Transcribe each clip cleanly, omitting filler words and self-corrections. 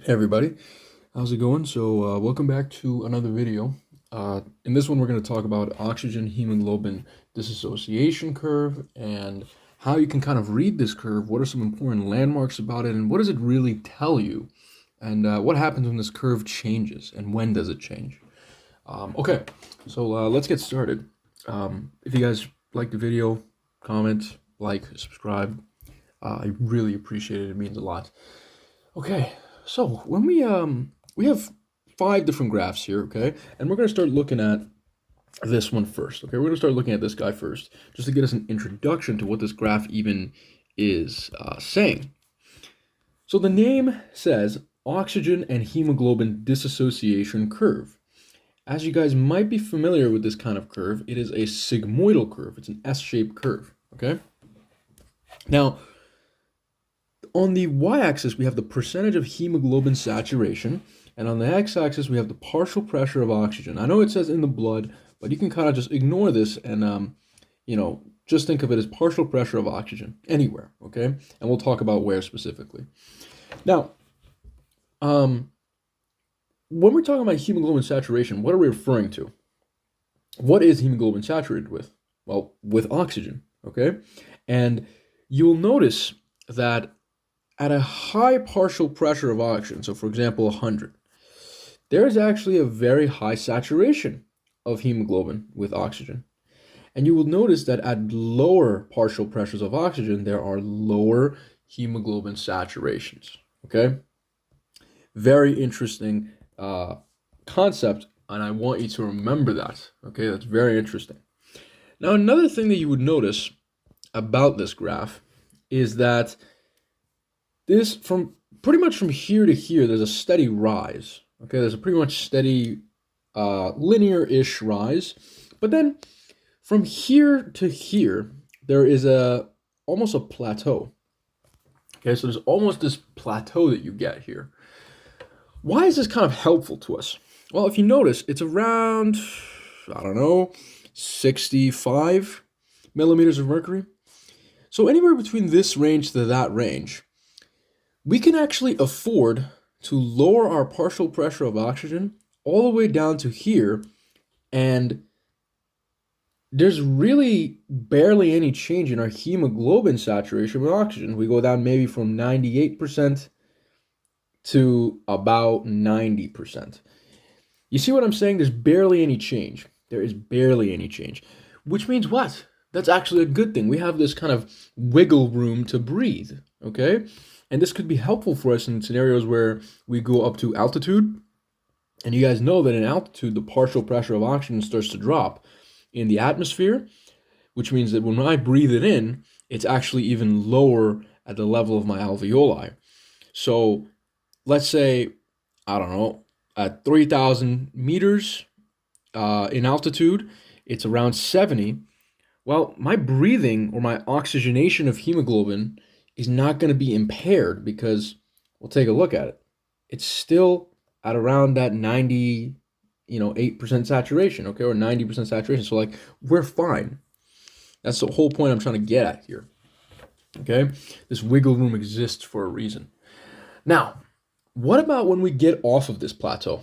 Hey everybody, how's it going? Welcome back to another video. In this one, we're going to talk about oxygen-hemoglobin dissociation curve and how you can kind of read this curve. What are some important landmarks about it, and what does it really tell you? And what happens when this curve changes, and when does it change? Let's get started. If you guys like the video, comment, like, subscribe. I really appreciate it. It means a lot. Okay, so when we have five different graphs here, okay, and we're going to start looking at this one first. Okay, we're going to start looking at this guy first, just to get us an introduction to what this graph even is saying. So the name says oxygen and hemoglobin dissociation curve. As you guys might be familiar with this kind of curve, it is a sigmoidal curve. It's an S-shaped curve. Okay. Now, on the y-axis, we have the percentage of hemoglobin saturation, and on the x-axis, we have the partial pressure of oxygen. I know it says in the blood, but you can kind of just ignore this and, just think of it as partial pressure of oxygen anywhere, okay? And we'll talk about where specifically. Now, when we're talking about hemoglobin saturation, what are we referring to? What is hemoglobin saturated with? Well, with oxygen, okay? And you'll notice that at a high partial pressure of oxygen, so for example 100, there is actually a very high saturation of hemoglobin with oxygen. And you will notice that at lower partial pressures of oxygen, there are lower hemoglobin saturations. Okay? Very interesting concept, and I want you to remember that. Okay, that's very interesting. Now, another thing that you would notice about this graph is that this, from pretty much from here to here, there's a steady rise. Okay, there's a pretty much steady linear-ish rise. But then from here to here, there is almost a plateau. Okay, so there's almost this plateau that you get here. Why is this kind of helpful to us? Well, if you notice, it's around, I don't know, 65 millimeters of mercury. So anywhere between this range to that range, we can actually afford to lower our partial pressure of oxygen all the way down to here, and there's really barely any change in our hemoglobin saturation with oxygen. We go down maybe from 98% to about 90%. You see what I'm saying? There's barely any change. There is barely any change, which means what? That's actually a good thing. We have this kind of wiggle room to breathe, okay? And this could be helpful for us in scenarios where we go up to altitude. And you guys know that in altitude, the partial pressure of oxygen starts to drop in the atmosphere, which means that when I breathe it in, it's actually even lower at the level of my alveoli. So let's say, I don't know, at 3,000 meters in altitude, it's around 70. Well, my breathing or my oxygenation of hemoglobin is not going to be impaired because we'll take a look at it. It's still at around that 8% saturation, okay, or 90% saturation. So like we're fine. That's the whole point I'm trying to get at here. Okay? This wiggle room exists for a reason. Now, what about when we get off of this plateau?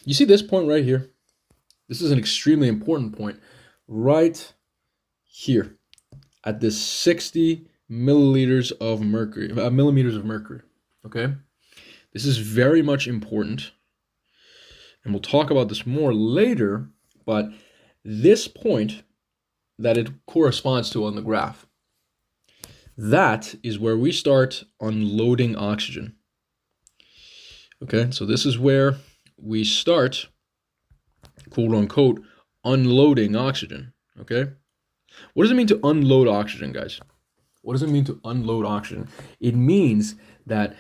You see this point right here? This is an extremely important point right here at this 60 millimeters of mercury. Okay, this is very much important, and we'll talk about this more later. But this point that it corresponds to on the graph, that is where we start unloading oxygen. Okay, so this is where we start, quote unquote, unloading oxygen. Okay, what does it mean to unload oxygen, guys? What does it mean to unload oxygen? It means that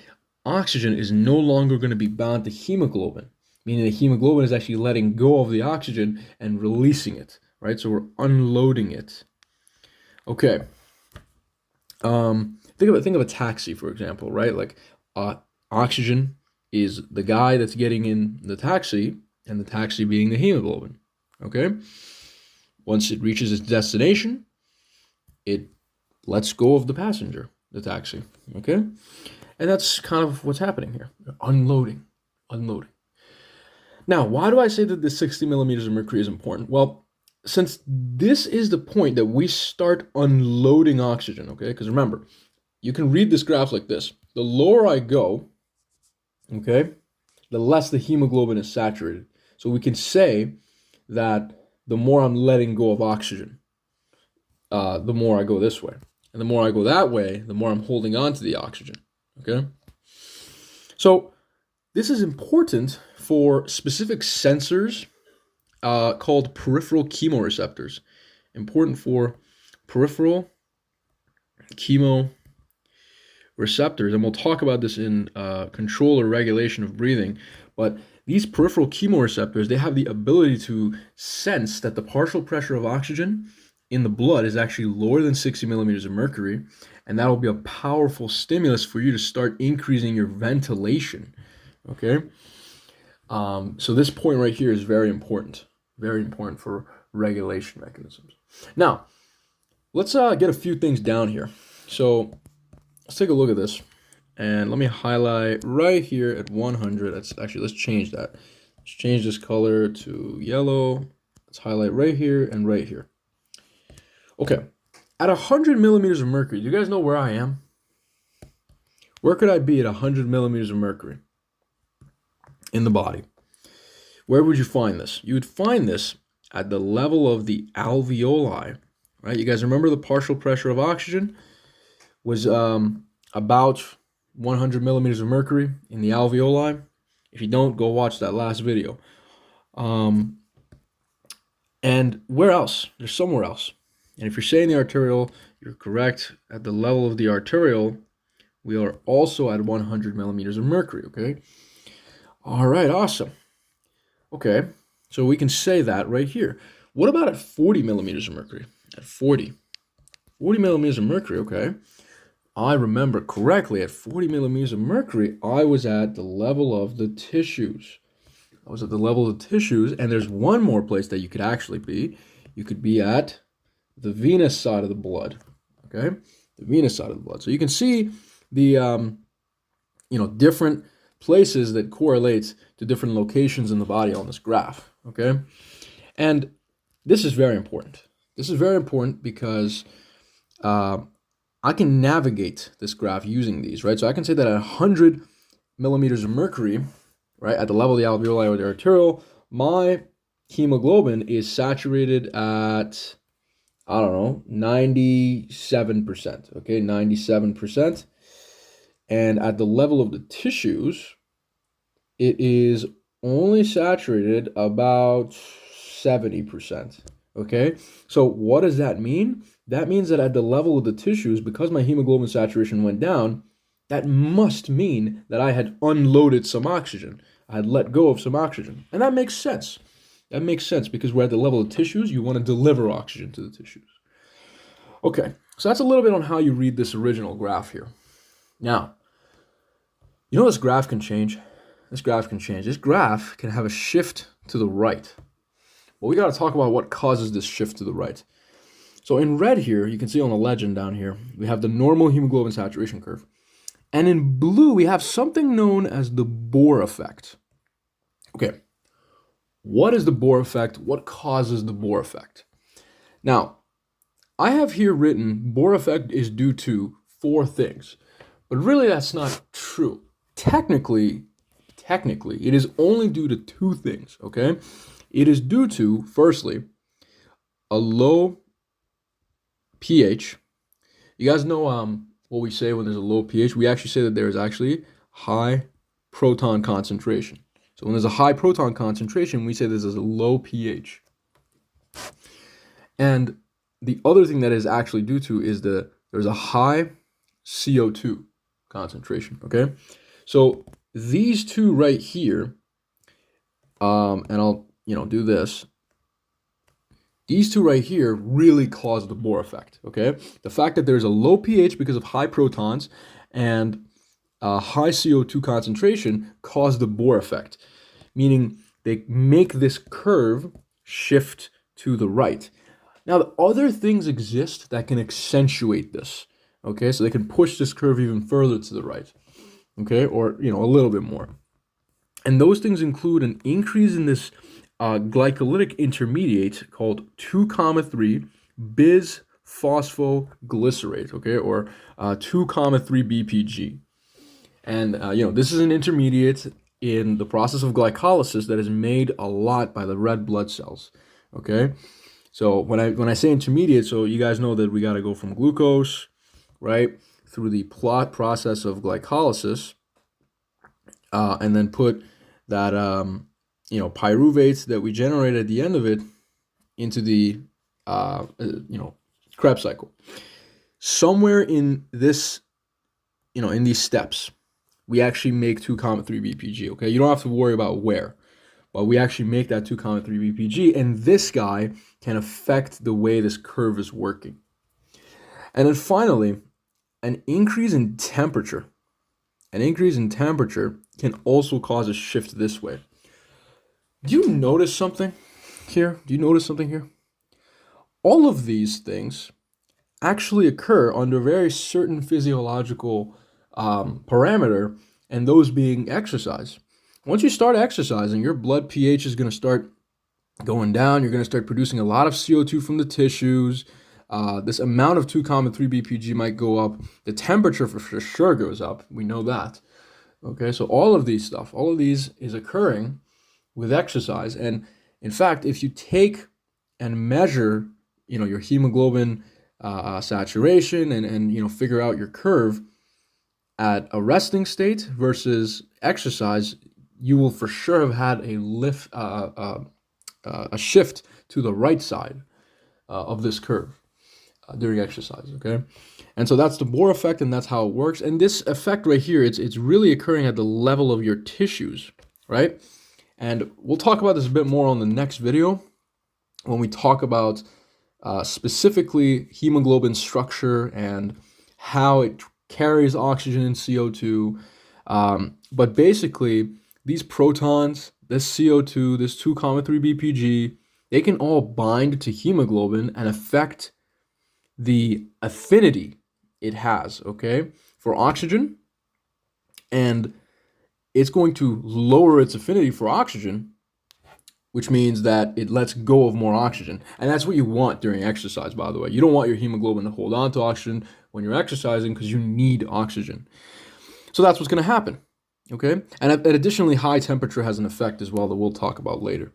oxygen is no longer going to be bound to hemoglobin, meaning the hemoglobin is actually letting go of the oxygen and releasing it, right? So we're unloading it. Okay. Think of a taxi, for example, right? Like oxygen is the guy that's getting in the taxi, and the taxi being the hemoglobin. Okay. Once it reaches its destination, it lets go of the passenger, the taxi. Okay. And that's kind of what's happening here. Unloading, unloading. Now, why do I say that the 60 millimeters of mercury is important? Well, since this is the point that we start unloading oxygen, okay? Because remember, you can read this graph like this. The lower I go, okay, the less the hemoglobin is saturated. So we can say that the more I'm letting go of oxygen, the more I go this way. And the more I go that way, the more I'm holding on to the oxygen, okay? So this is important for specific sensors called peripheral chemoreceptors. Important for peripheral chemoreceptors, and we'll talk about this in control or regulation of breathing, but these peripheral chemoreceptors, they have the ability to sense that the partial pressure of oxygen in the blood is actually lower than 60 millimeters of mercury, and that will be a powerful stimulus for you to start increasing your ventilation, okay? So this point right here is very important for regulation mechanisms. Now, let's get a few things down here. So let's take a look at this, and let me highlight right here at 100. Let's change that. Let's change this color to yellow. Let's highlight right here and right here. Okay, at 100 millimeters of mercury, do you guys know where I am? Where could I be at 100 millimeters of mercury in the body? Where would you find this? You would find this at the level of the alveoli, right? You guys remember the partial pressure of oxygen was about 100 millimeters of mercury in the alveoli. If you don't, go watch that last video. And where else? There's somewhere else. And if you're saying the arterial, you're correct. At the level of the arterial, we are also at 100 millimeters of mercury, okay? All right, awesome. Okay, so we can say that right here. What about at 40 millimeters of mercury? At 40 millimeters of mercury, okay. I remember correctly, at 40 millimeters of mercury, I was at the level of the tissues. I was at the level of the tissues, and there's one more place that you could actually be. You could be at the venous side of the blood, okay? The venous side of the blood. So you can see the, different places that correlate to different locations in the body on this graph, okay? And this is very important. This is very important because I can navigate this graph using these, right? So I can say that at 100 millimeters of mercury, right, at the level of the alveoli or the arterial, my hemoglobin is saturated at, 97%, okay, 97%. And at the level of the tissues, it is only saturated about 70%, okay? So what does that mean? That means that at the level of the tissues, because my hemoglobin saturation went down, that must mean that I had unloaded some oxygen. I had let go of some oxygen. And that makes sense. That makes sense because we're at the level of tissues, you want to deliver oxygen to the tissues. Okay, so that's a little bit on how you read this original graph here. Now, you know this graph can change? This graph can change. This graph can have a shift to the right. Well, we got to talk about what causes this shift to the right. So in red here, you can see on the legend down here, we have the normal hemoglobin saturation curve. And in blue, we have something known as the Bohr effect. Okay, what is the Bohr effect? What causes the Bohr effect? Now, I have here written Bohr effect is due to 4 things, but really that's not true. Technically, it is only due to 2 things, okay? It is due to, firstly, a low pH. You guys know what we say when there's a low pH? We actually say that there is actually high proton concentration. So when there's a high proton concentration, we say this is a low pH. And the other thing that is actually due to is there's a high CO2 concentration, okay? So these two right here, and I'll, do this. These two right here really cause the Bohr effect, okay? The fact that there's a low pH because of high protons and a high CO2 concentration cause the Bohr effect, meaning they make this curve shift to the right. Now, the other things exist that can accentuate this, okay? So they can push this curve even further to the right. okay, or a little bit more. And those things include an increase in this glycolytic intermediate called 2,3 bis-phosphoglycerate, okay, or 2,3 BPG. And this is an intermediate in the process of glycolysis that is made a lot by the red blood cells. Okay, so when I say intermediate, so you guys know that we got to go from glucose, right, through the process of glycolysis, and then put that pyruvate that we generate at the end of it into the Krebs cycle. Somewhere in this, in these steps, we actually make 2,3 BPG, okay? You don't have to worry about where, but we actually make that 2,3 BPG, and this guy can affect the way this curve is working. And then finally, an increase in temperature. An increase in temperature can also cause a shift this way. Do you notice something here? All of these things actually occur under a very certain physiological parameter, and those being exercise. Once you start exercising, your blood pH is going to start going down. You're going to start producing a lot of CO2 from the tissues. This amount of 2,3 BPG might go up. The temperature for sure goes up. We know that. Okay, so all of these is occurring with exercise. And in fact, if you take and measure, your hemoglobin saturation and figure out your curve at a resting state versus exercise, you will for sure have had a shift to the right side of this curve during exercise, okay? And so that's the Bohr effect, and that's how it works. And this effect right here, it's really occurring at the level of your tissues, right? And we'll talk about this a bit more on the next video when we talk about specifically hemoglobin structure and how it carries oxygen and CO2. But basically, these protons, this CO2, this 2,3 BPG, they can all bind to hemoglobin and affect the affinity it has, okay, for oxygen. And it's going to lower its affinity for oxygen, which means that it lets go of more oxygen. And that's what you want during exercise, by the way. You don't want your hemoglobin to hold on to oxygen when you're exercising because you need oxygen. So that's what's going to happen, okay? And additionally, high temperature has an effect as well that we'll talk about later.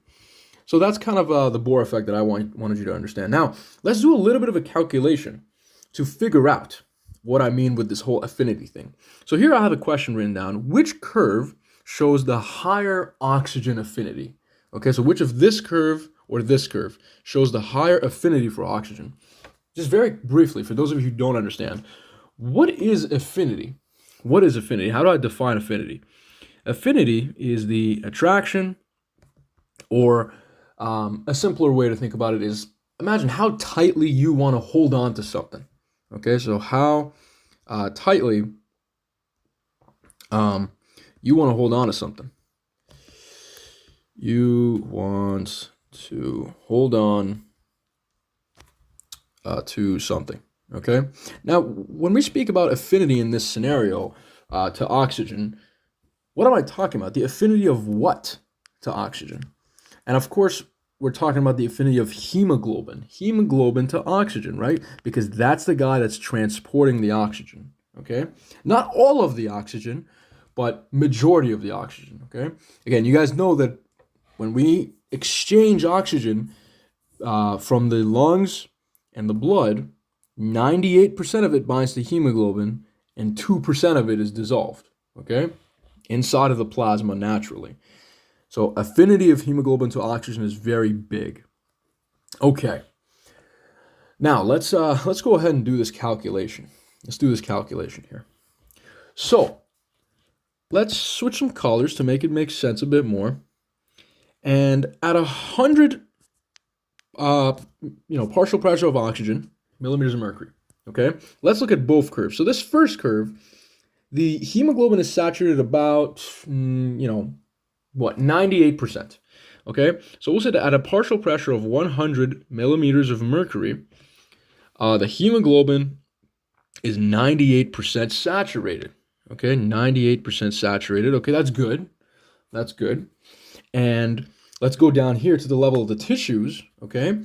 So that's kind of the Bohr effect that I wanted you to understand. Now, let's do a little bit of a calculation to figure out what I mean with this whole affinity thing. So here I have a question written down. Which curve shows the higher oxygen affinity? Okay, so which of this curve or this curve shows the higher affinity for oxygen? Just very briefly, for those of you who don't understand, what is affinity? What is affinity? How do I define affinity? Affinity is the attraction, or a simpler way to think about it is, imagine how tightly you want to hold on to something. Okay, so how tightly you want to hold on to something. You want to hold on to something, okay? Now, when we speak about affinity in this scenario to oxygen, what am I talking about? The affinity of what to oxygen? And of course, we're talking about the affinity of hemoglobin to oxygen, right? Because that's the guy that's transporting the oxygen, okay? Not all of the oxygen, but majority of the oxygen, okay? Again, you guys know that when we exchange oxygen from the lungs and the blood, 98% of it binds to hemoglobin and 2% of it is dissolved, okay? Inside of the plasma naturally. So affinity of hemoglobin to oxygen is very big. Okay. Now let's go ahead and do this calculation. Let's do this calculation here. So let's switch some colors to make it make sense a bit more. And at 100, partial pressure of oxygen, millimeters of mercury. Okay. Let's look at both curves. So this first curve, the hemoglobin is saturated about, 98%. Okay, so we'll say that at a partial pressure of 100 millimeters of mercury, the hemoglobin is 98% saturated. Okay, 98% saturated. Okay, that's good. That's good. And let's go down here to the level of the tissues. Okay,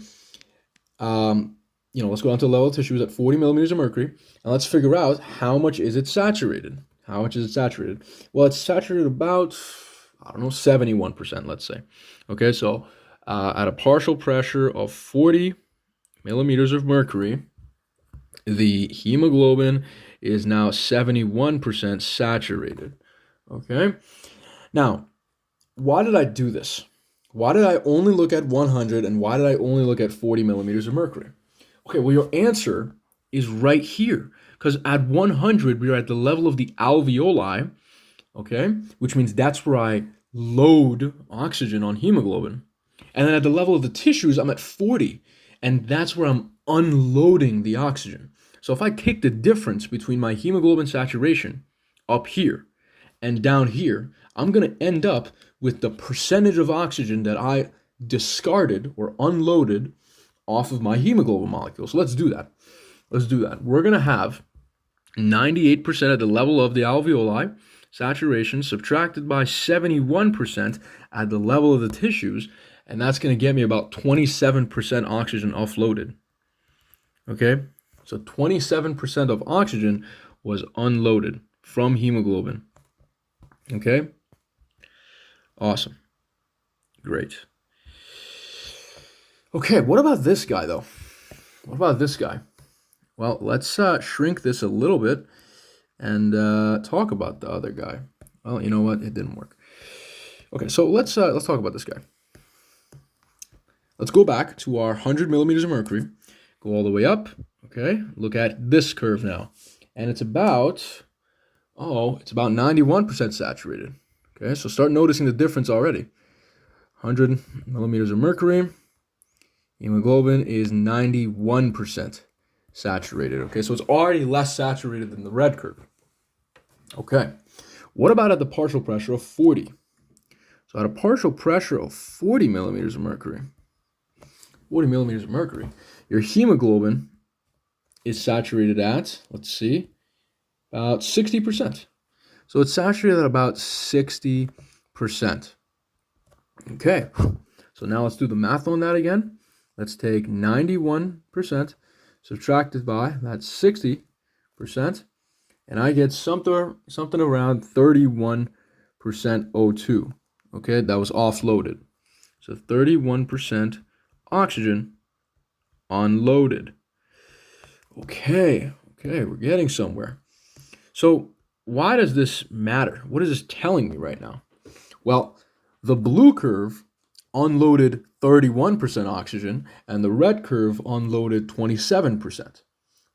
let's go down to the level of tissues at 40 millimeters of mercury, and let's figure out how much is it saturated. How much is it saturated? Well, it's saturated about, I don't know, 71%, let's say. Okay, so at a partial pressure of 40 millimeters of mercury, the hemoglobin is now 71% saturated. Okay, now, why did I do this? Why did I only look at 100 and why did I only look at 40 millimeters of mercury? Okay, well, your answer is right here. Because at 100, we are at the level of the alveoli, okay, which means that's where I load oxygen on hemoglobin. And then at the level of the tissues, I'm at 40, and that's where I'm unloading the oxygen. So if I take the difference between my hemoglobin saturation up here and down here, I'm going to end up with the percentage of oxygen that I discarded or unloaded off of my hemoglobin molecule. So let's do that. Let's do that. We're going to have 98% at the level of the alveoli saturation subtracted by 71% at the level of the tissues, and that's going to get me about 27% oxygen offloaded. Okay? So 27% of oxygen was unloaded from hemoglobin. Okay? Awesome. Great. Okay, what about this guy, though? What about this guy? Well, let's shrink this a little bit and talk about the other guy. Well, you know what? It didn't work. Okay, so let's talk about this guy. Let's go back to our 100 millimeters of mercury. Go all the way up. Okay, look at this curve now. And it's about 91% saturated. Okay, so start noticing the difference already. 100 millimeters of mercury. Hemoglobin is 91% saturated. Okay, so it's already less saturated than the red curve. Okay, what about at the partial pressure of 40? So at a partial pressure of 40 millimeters of mercury, your hemoglobin is saturated at, let's see, about 60%. So it's saturated at about 60%. Okay, so now let's do the math on that again. Let's take 91% subtracted by that 60%, and I get something around 31% O2. Okay, that was offloaded. So 31% oxygen unloaded. Okay, we're getting somewhere. So why does this matter? What is this telling me right now? Well, the blue curve unloaded 31% oxygen, and the red curve unloaded 27%,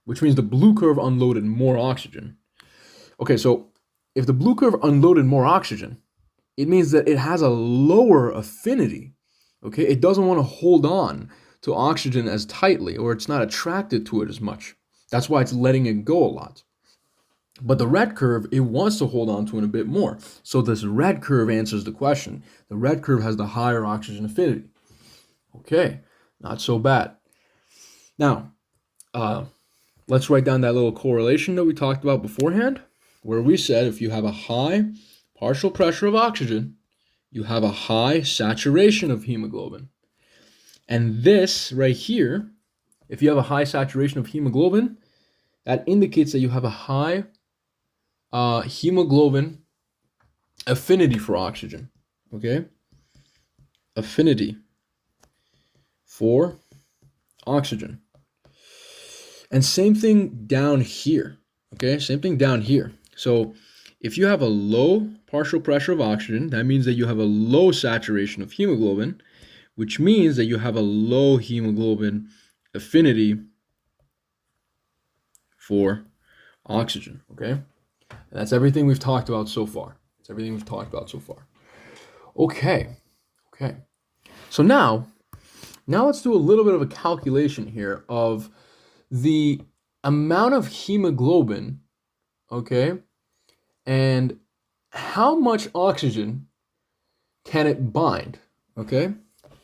which means the blue curve unloaded more oxygen. Okay, so if the blue curve unloaded more oxygen, it means that it has a lower affinity. Okay, it doesn't want to hold on to oxygen as tightly, or it's not attracted to it as much. That's why it's letting it go a lot. But the red curve, it wants to hold on to it a bit more. So this red curve answers the question. The red curve has the higher oxygen affinity. Okay, not so bad. Now, let's write down that little correlation that we talked about beforehand, where we said if you have a high partial pressure of oxygen, you have a high saturation of hemoglobin. And this right here, if you have a high saturation of hemoglobin, that indicates that you have a high hemoglobin affinity for oxygen. Okay? Affinity for oxygen. And same thing down here. Okay? Same thing down here. So if you have a low partial pressure of oxygen, that means that you have a low saturation of hemoglobin, which means that you have a low hemoglobin affinity for oxygen. Okay? And that's everything we've talked about so far. Okay. So now let's do a little bit of a calculation here of the amount of hemoglobin, okay, and how much oxygen can it bind, okay?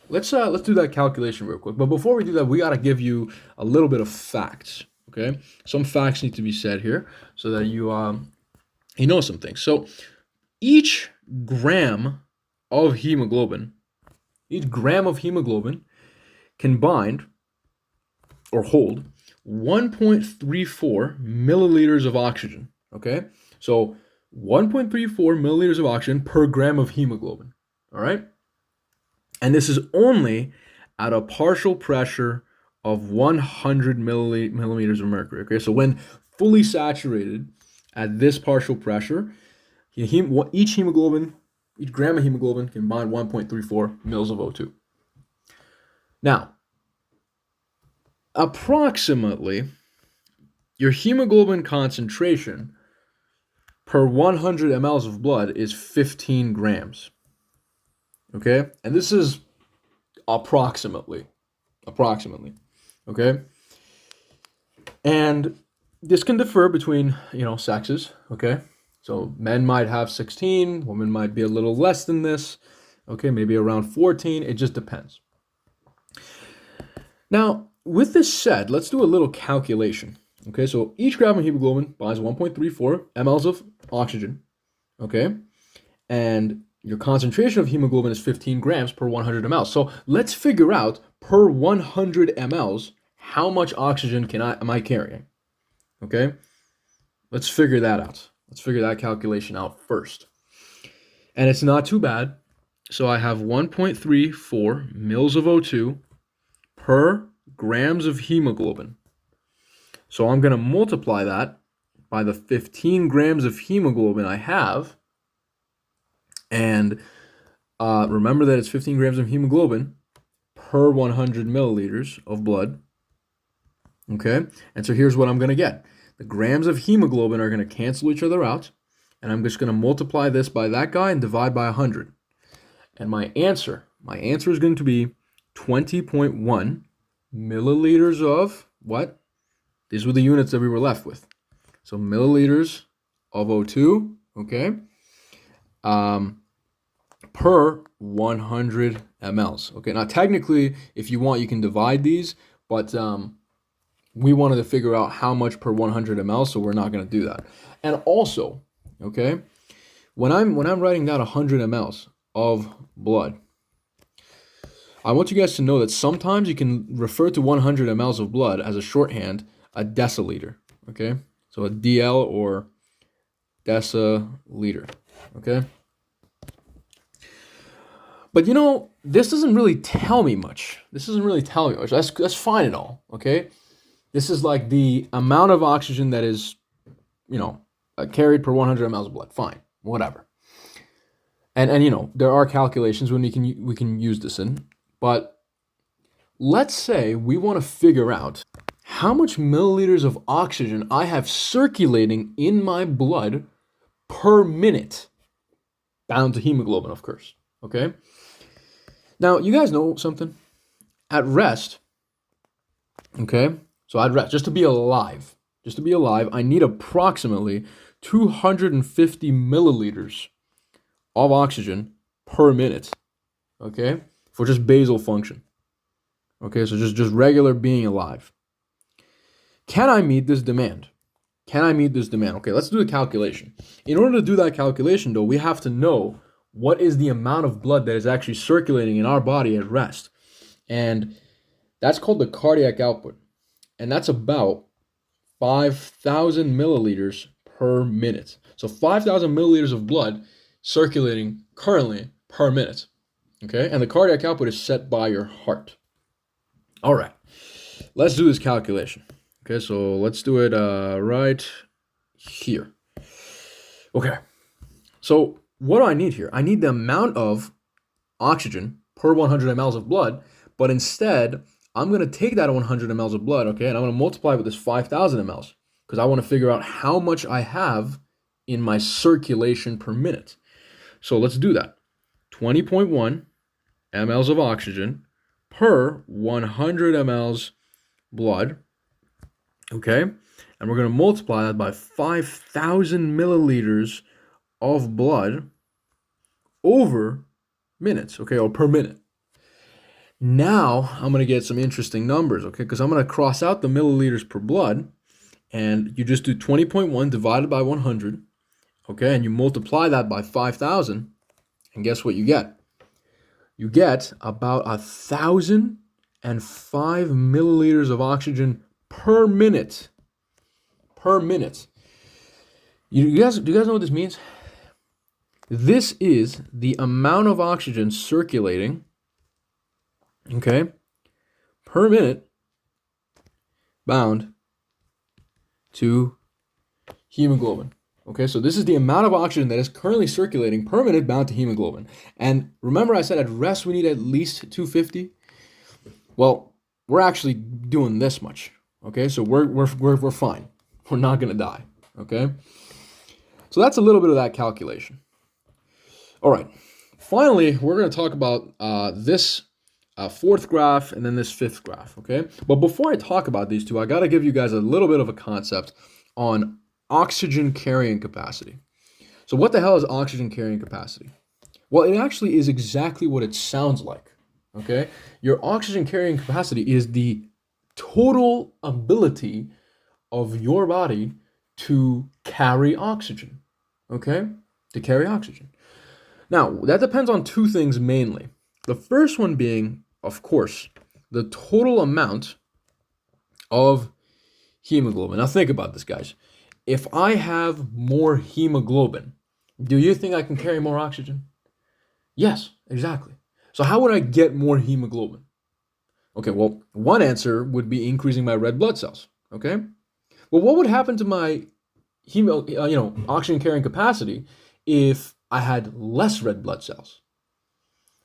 Let's do that calculation real quick. But before we do that, we got to give you a little bit of facts, okay? Some facts need to be said here so that you he knows some things. So each gram of hemoglobin, can bind or hold 1.34 milliliters of oxygen. Okay, so 1.34 milliliters of oxygen per gram of hemoglobin. All right, and this is only at a partial pressure of 100 millimeters of mercury. Okay, so when fully saturated at this partial pressure, each gram of hemoglobin can bind 1.34 mils of O2. Now, approximately, your hemoglobin concentration per 100 mLs of blood is 15 grams. Okay? And this is approximately. Okay? And this can differ between, sexes. Okay? So men might have 16, women might be a little less than this. Okay, maybe around 14. It just depends. Now, with this said, let's do a little calculation. Okay, so each gram of hemoglobin binds 1.34 mLs of oxygen. Okay, and your concentration of hemoglobin is 15 grams per 100 mLs. So let's figure out per 100 mLs how much oxygen am I carrying. Okay, let's figure that out. Let's figure that calculation out first. And it's not too bad. So I have 1.34 mils of O2 per grams of hemoglobin. So I'm going to multiply that by the 15 grams of hemoglobin I have. And remember that it's 15 grams of hemoglobin per 100 milliliters of blood. Okay? And so here's what I'm going to get. The grams of hemoglobin are going to cancel each other out. And I'm just going to multiply this by that guy and divide by 100. And my answer is going to be 20.1 milliliters of what? These were the units that we were left with. So milliliters of O2, okay, per 100 mLs. Okay, now technically, if you want, you can divide these, but we wanted to figure out how much per 100 mLs, so we're not going to do that. And also, okay, when I'm writing down 100 mLs of blood, I want you guys to know that sometimes you can refer to 100 mLs of blood as a shorthand, a deciliter, okay? So a DL or deciliter, okay? But this doesn't really tell me much. That's fine and all, okay? This is like the amount of oxygen that is, carried per 100 mLs of blood. Fine, whatever. And there are calculations when we can use this in. But let's say we want to figure out how much milliliters of oxygen I have circulating in my blood per minute, bound to hemoglobin, of course. Okay? Now, you guys know something? At rest, okay? So at rest, just to be alive, I need approximately 250 milliliters of oxygen per minute, okay? For just basal function. Okay, so just regular being alive. Can I meet this demand? Okay, let's do a calculation. In order to do that calculation, though, we have to know what is the amount of blood that is actually circulating in our body at rest. And that's called the cardiac output. And that's about 5,000 milliliters per minute. So 5,000 milliliters of blood circulating currently per minute. Okay, and the cardiac output is set by your heart. All right, let's do this calculation. Okay, so let's do it right here. Okay, so what do I need here? I need the amount of oxygen per 100 mLs of blood, but instead, I'm going to take that 100 mLs of blood, okay, and I'm going to multiply with this 5,000 mLs because I want to figure out how much I have in my circulation per minute. So let's do that. 20.1 mLs of oxygen per 100 mLs blood, okay? And we're going to multiply that by 5,000 milliliters of blood over minutes, okay, or per minute. Now, I'm going to get some interesting numbers, okay, because I'm going to cross out the milliliters per blood, and you just do 20.1 divided by 100, okay, and you multiply that by 5,000, and guess what you get? You get about 1,005 milliliters of oxygen per minute. Per minute. Do you guys know what this means? This is the amount of oxygen circulating, okay, per minute bound to hemoglobin. Okay, so this is the amount of oxygen that is currently circulating per minute bound to hemoglobin. And remember I said at rest we need at least 250? Well, we're actually doing this much. Okay, so we're fine. We're not gonna die. Okay? So that's a little bit of that calculation. All right. Finally, we're gonna talk about this fourth graph and then this fifth graph. Okay, but before I talk about these two, I gotta give you guys a little bit of a concept on oxygen carrying capacity. So what the hell is oxygen carrying capacity? Well, it actually is exactly what it sounds like, okay? Your oxygen carrying capacity is the total ability of your body to carry oxygen, okay? To carry oxygen. Now, that depends on two things mainly. The first one being, of course, the total amount of hemoglobin. Now think about this, guys. If I have more hemoglobin, do you think I can carry more oxygen? Yes, exactly. So how would I get more hemoglobin? Okay, well, one answer would be increasing my red blood cells. Okay, well, what would happen to my oxygen carrying capacity if I had less red blood cells?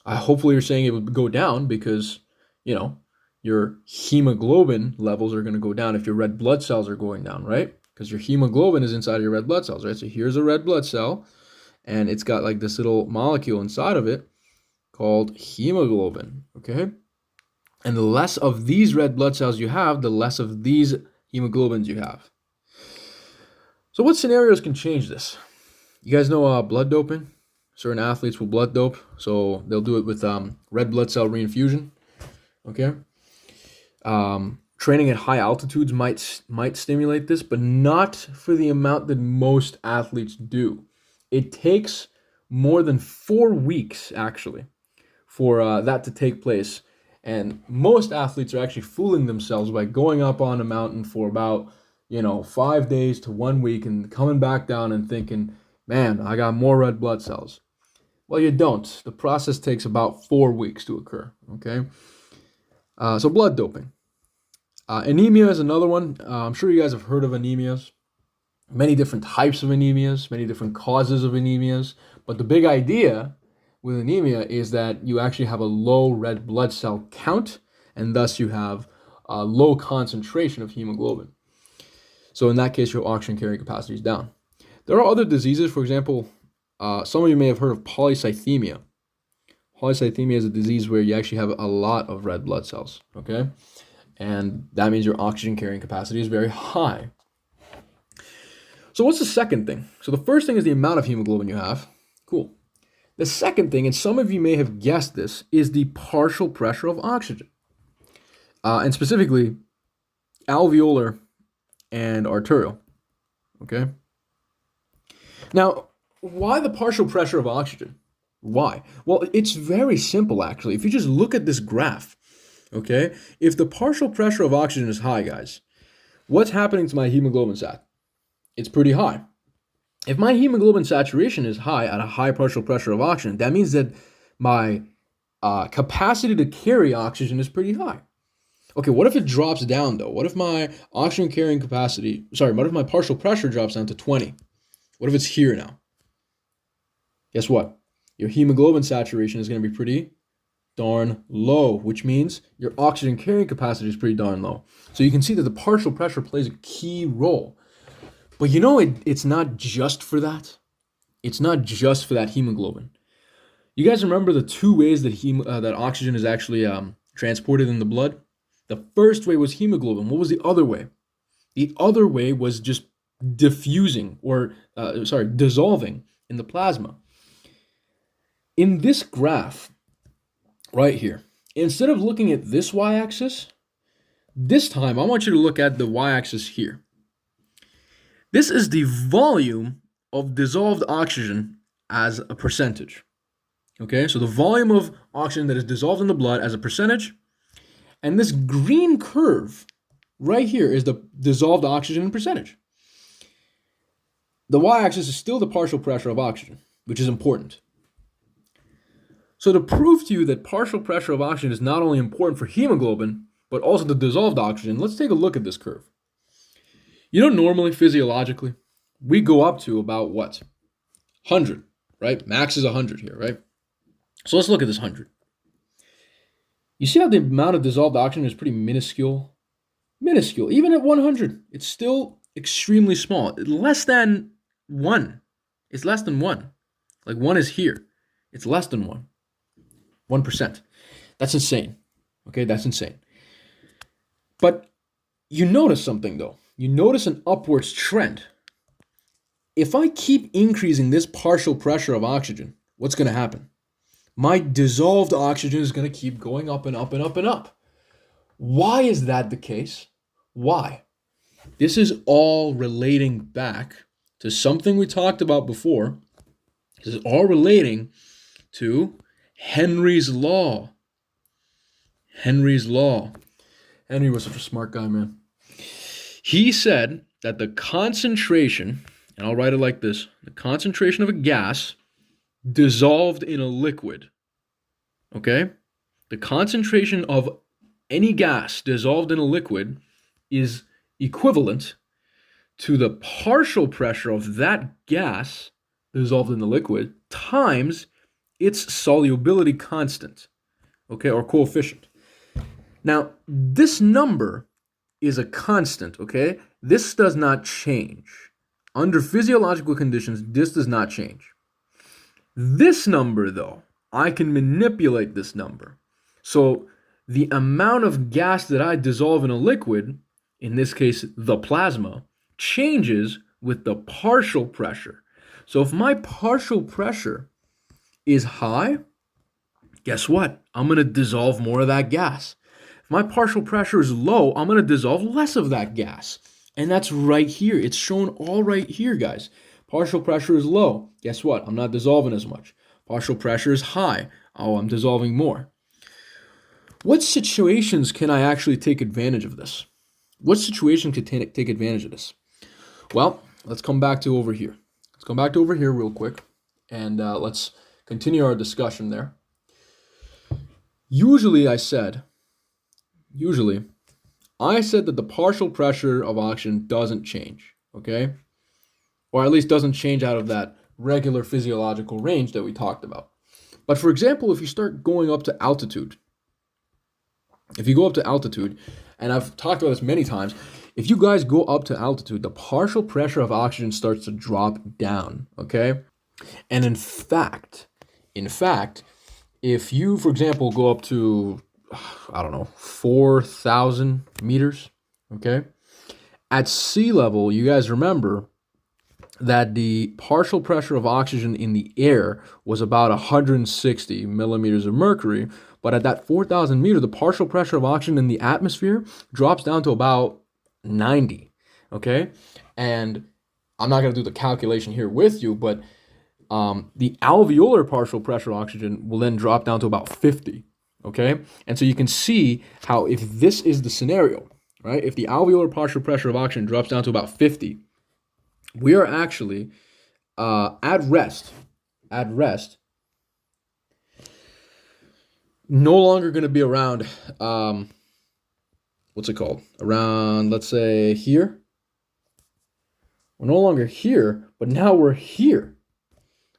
Hopefully, you're saying it would go down because your hemoglobin levels are going to go down if your red blood cells are going down, right? Because your hemoglobin is inside of your red blood cells, right? So here's a red blood cell, and it's got like this little molecule inside of it called hemoglobin, okay? And the less of these red blood cells you have, the less of these hemoglobins you have. So what scenarios can change this? You guys know blood doping? Certain athletes will blood dope, so they'll do it with red blood cell reinfusion, okay? Training at high altitudes might stimulate this, but not for the amount that most athletes do. It takes more than 4 weeks, actually, for that to take place. And most athletes are actually fooling themselves by going up on a mountain for about, 5 days to 1 week and coming back down and thinking, man, I got more red blood cells. Well, you don't. The process takes about 4 weeks to occur, okay? So blood doping. Anemia is another one. I'm sure you guys have heard of anemias. Many different types of anemias, many different causes of anemias. But the big idea with anemia is that you actually have a low red blood cell count, and thus you have a low concentration of hemoglobin. So in that case, your oxygen carrying capacity is down. There are other diseases. For example, some of you may have heard of polycythemia. Polycythemia is a disease where you actually have a lot of red blood cells, okay? And that means your oxygen carrying capacity is very high. So what's the second thing? So the first thing is the amount of hemoglobin you have. Cool. The second thing, and some of you may have guessed this, is the partial pressure of oxygen. And specifically, alveolar and arterial. Okay? Now, why the partial pressure of oxygen? Why? Well, it's very simple, actually. If you just look at this graph, okay? If the partial pressure of oxygen is high, guys, what's happening to my hemoglobin sat? It's pretty high. If my hemoglobin saturation is high at a high partial pressure of oxygen, that means that my capacity to carry oxygen is pretty high. Okay, what if it drops down, though? What if my oxygen carrying capacity, what if my partial pressure drops down to 20? What if it's here now? Guess what? Your hemoglobin saturation is going to be pretty darn low, which means your oxygen carrying capacity is pretty darn low. So you can see that the partial pressure plays a key role. But it's not just for that. It's not just for that hemoglobin. You guys remember the two ways that that oxygen is actually transported in the blood? The first way was hemoglobin. What was the other way? The other way was just diffusing or dissolving in the plasma. In this graph right here, instead of looking at this y-axis, this time I want you to look at the y-axis here. This is the volume of dissolved oxygen as a percentage. Okay, so the volume of oxygen that is dissolved in the blood as a percentage, and this green curve right here is the dissolved oxygen in percentage. The y-axis is still the partial pressure of oxygen, which is important. So to prove to you that partial pressure of oxygen is not only important for hemoglobin, but also the dissolved oxygen, let's take a look at this curve. You know, normally, physiologically, we go up to about what? 100, right? Max is 100 here, right? So let's look at this 100. You see how the amount of dissolved oxygen is pretty minuscule? Minuscule. Even at 100, it's still extremely small. Less than 1. It's less than 1. Like 1 is here. It's less than 1. 1%. That's insane. Okay, that's insane. But you notice something, though. You notice an upwards trend. If I keep increasing this partial pressure of oxygen, what's going to happen? My dissolved oxygen is going to keep going up and up and up and up. Why is that the case? Why? This is all relating back to something we talked about before. This is all relating to Henry's law. Henry's law. Henry was such a smart guy, man. He said that the concentration, and I'll write it like this, the concentration of a gas dissolved in a liquid, okay? The concentration of any gas dissolved in a liquid is equivalent to the partial pressure of that gas dissolved in the liquid times its solubility constant, okay, or coefficient. Now, this number is a constant, okay? This does not change. Under physiological conditions, this does not change. This number, though, I can manipulate this number. So the amount of gas that I dissolve in a liquid, in this case, the plasma, changes with the partial pressure. So if my partial pressure is high, guess what? I'm going to dissolve more of that gas. If my partial pressure is low, I'm going to dissolve less of that gas. And that's right here. It's shown all right here, guys. Partial pressure is low. Guess what? I'm not dissolving as much. Partial pressure is high. Oh, I'm dissolving more. What situations can I actually take advantage of this? What situation could take advantage of this? Well, let's come back to over here. Let's come back to over here real quick, and let's continue our discussion there. Usually I said that the partial pressure of oxygen doesn't change, okay? Or at least doesn't change out of that regular physiological range that we talked about. But for example, if you start going up to altitude, if you go up to altitude, and I've talked about this many times, if you guys go up to altitude, the partial pressure of oxygen starts to drop down, okay? And in fact, if you, for example, go up to, 4,000 meters, okay? At sea level, you guys remember that the partial pressure of oxygen in the air was about 160 millimeters of mercury, but at that 4,000 meter, the partial pressure of oxygen in the atmosphere drops down to about 90, okay? And I'm not going to do the calculation here with you, but the alveolar partial pressure of oxygen will then drop down to about 50, okay? And so you can see how if this is the scenario, right, if the alveolar partial pressure of oxygen drops down to about 50, we are actually at rest, no longer going to be around, what's it called? Around, let's say, here. We're no longer here, but now we're here.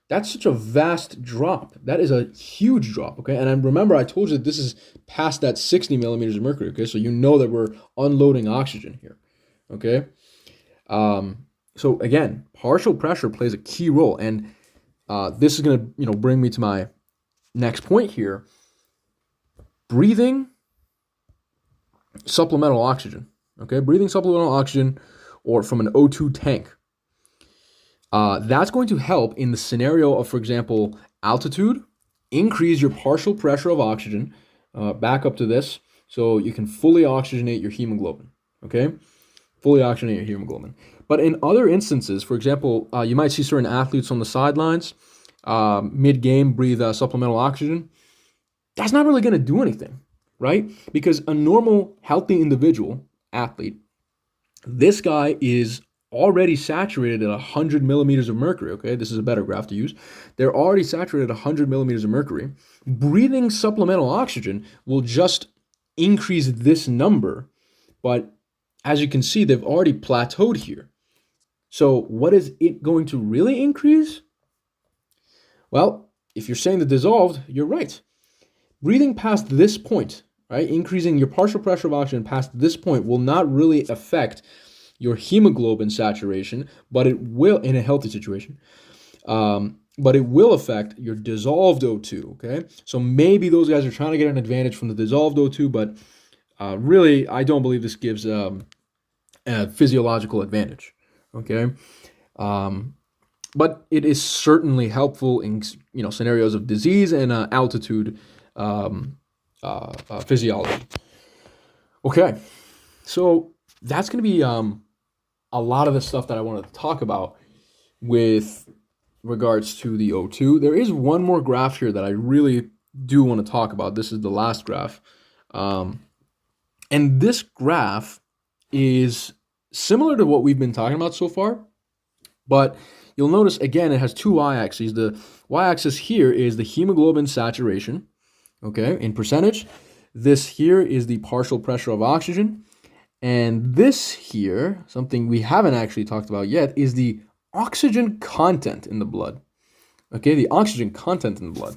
That's such a vast drop. That is a huge drop, okay? And remember, I told you that this is past that 60 millimeters of mercury, okay? So you know that we're unloading oxygen here, okay? So again, partial pressure plays a key role, and this is going to, bring me to my next point here. Breathing supplemental oxygen, okay? Breathing supplemental oxygen or from an O2 tank. That's going to help in the scenario of, for example, altitude, increase your partial pressure of oxygen back up to this so you can fully oxygenate your hemoglobin, okay? Fully oxygenate your hemoglobin. But in other instances, for example, you might see certain athletes on the sidelines, mid-game, breathe supplemental oxygen. That's not really going to do anything, right? Because a normal, healthy individual, athlete, this guy is already saturated at 100 millimeters of mercury, okay? This is a better graph to use. They're already saturated at 100 millimeters of mercury. Breathing supplemental oxygen will just increase this number, but as you can see, they've already plateaued here. So what is it going to really increase? Well, if you're saying the dissolved, you're right. Breathing past this point, right, increasing your partial pressure of oxygen past this point will not really affect your hemoglobin saturation, but it will, in a healthy situation, but it will affect your dissolved O2, okay? So maybe those guys are trying to get an advantage from the dissolved O2, but really, I don't believe this gives a physiological advantage, okay? But it is certainly helpful in scenarios of disease and altitude physiology. Okay, so that's going to be a lot of the stuff that I wanted to talk about with regards to the O2. There is one more graph here that I really do want to talk about. This is the last graph. And this graph is similar to what we've been talking about so far, but you'll notice, again, it has two y-axes. The y-axis here is the hemoglobin saturation, okay, in percentage. This here is the partial pressure of oxygen. And this here, something we haven't actually talked about yet, is the oxygen content in the blood. Okay, the oxygen content in the blood.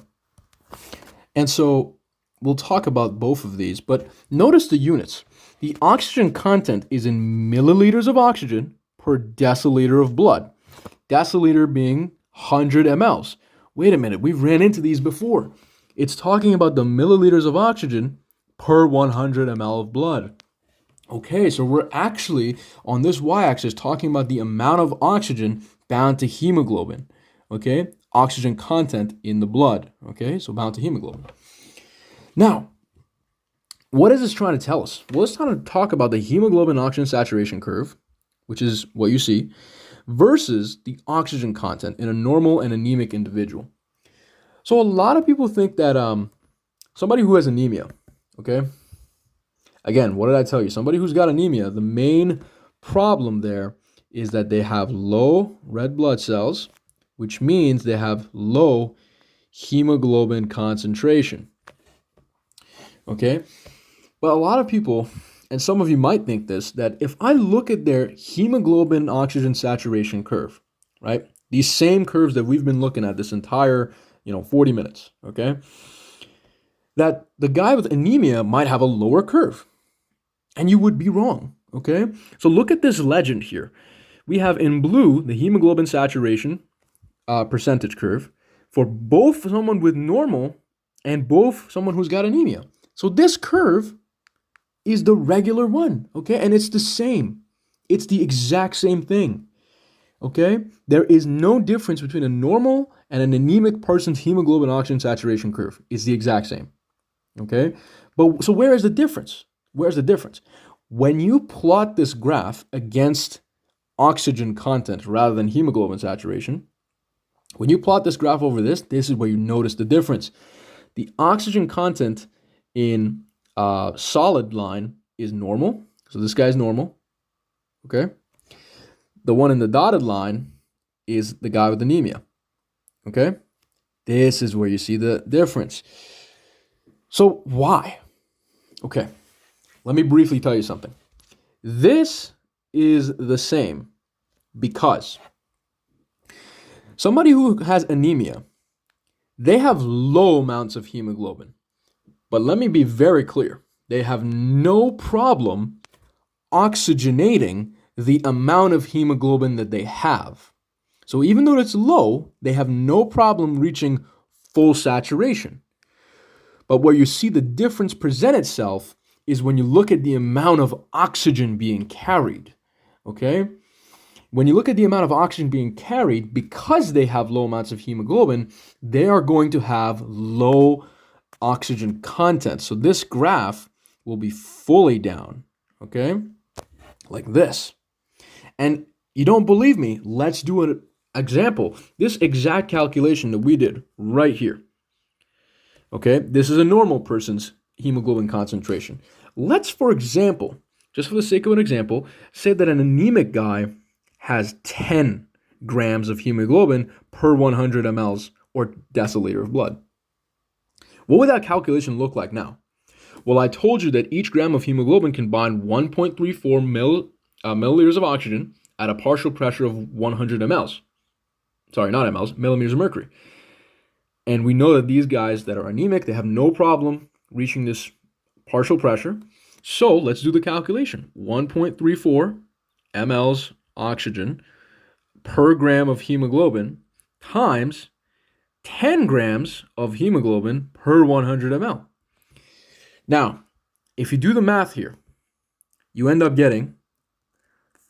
And so we'll talk about both of these, but notice the units. The oxygen content is in milliliters of oxygen per deciliter of blood. Deciliter being 100 mLs. Wait a minute, we've ran into these before. It's talking about the milliliters of oxygen per 100 ml of blood. Okay, so we're actually, on this y-axis, talking about the amount of oxygen bound to hemoglobin, okay? Oxygen content in the blood, okay? So bound to hemoglobin. Now, what is this trying to tell us? Well, it's trying to talk about the hemoglobin oxygen saturation curve, which is what you see, versus the oxygen content in a normal and anemic individual. So a lot of people think that somebody who has anemia, okay? Again, what did I tell you? Somebody who's got anemia, the main problem there is that they have low red blood cells, which means they have low hemoglobin concentration. Okay? But a lot of people, and some of you might think this, that if I look at their hemoglobin oxygen saturation curve, right? These same curves that we've been looking at this entire, 40 minutes, okay? That the guy with anemia might have a lower curve. And you would be wrong, okay? So look at this legend here. We have in blue the hemoglobin saturation percentage curve for both someone with normal and both someone who's got anemia. So this curve is the regular one, okay? And it's the same. It's the exact same thing, okay? There is no difference between a normal and an anemic person's hemoglobin oxygen saturation curve. It's the exact same, okay? But so where is the difference? Where's the difference? When you plot this graph against oxygen content rather than hemoglobin saturation, when you plot this graph over this is where you notice the difference. The oxygen content in solid line is normal. So this guy's normal, okay? The one in the dotted line is the guy with anemia, okay? This is where you see the difference. So why? Okay. Let me briefly tell you something. This is the same because somebody who has anemia, they have low amounts of hemoglobin. But let me be very clear. They have no problem oxygenating the amount of hemoglobin that they have. So even though it's low, they have no problem reaching full saturation. But where you see the difference present itself is when you look at the amount of oxygen being carried, okay? When you look at the amount of oxygen being carried, because they have low amounts of hemoglobin, they are going to have low oxygen content. So this graph will be fully down, okay? Like this. And You don't believe me? Let's do an example. This exact calculation that we did right here. Okay, this is a normal person's hemoglobin concentration. Let's, for example, just for the sake of an example, say that an anemic guy has 10 grams of hemoglobin per 100 mLs or deciliter of blood. What would that calculation look like now? Well, I told you that each gram of hemoglobin can bind 1.34 milliliters of oxygen at a partial pressure of 100 mLs. Sorry, not mLs, millimeters of mercury. And we know that these guys that are anemic, they have no problem reaching this partial pressure. So let's do the calculation. 1.34 mLs oxygen per gram of hemoglobin times 10 grams of hemoglobin per 100 ml. Now, if you do the math here, you end up getting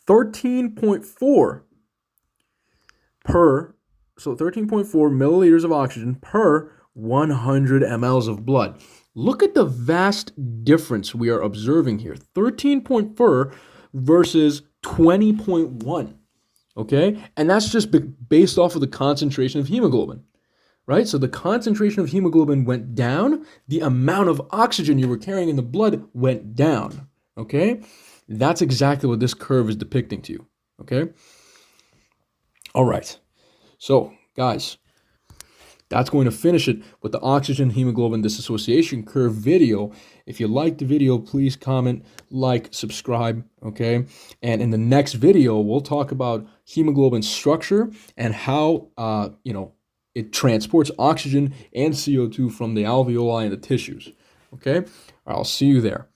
13.4 milliliters of oxygen per 100 mLs of blood. Look at the vast difference we are observing here. 13.4 versus 20.1. Okay? And that's just based off of the concentration of hemoglobin. Right? So the concentration of hemoglobin went down, the amount of oxygen you were carrying in the blood went down. Okay? That's exactly what this curve is depicting to you. Okay? All right. So, guys, that's going to finish it with the oxygen-hemoglobin dissociation curve video. If you liked the video, please comment, like, subscribe, okay? And in the next video, we'll talk about hemoglobin structure and how, it transports oxygen and CO2 from the alveoli and the tissues, okay? I'll see you there.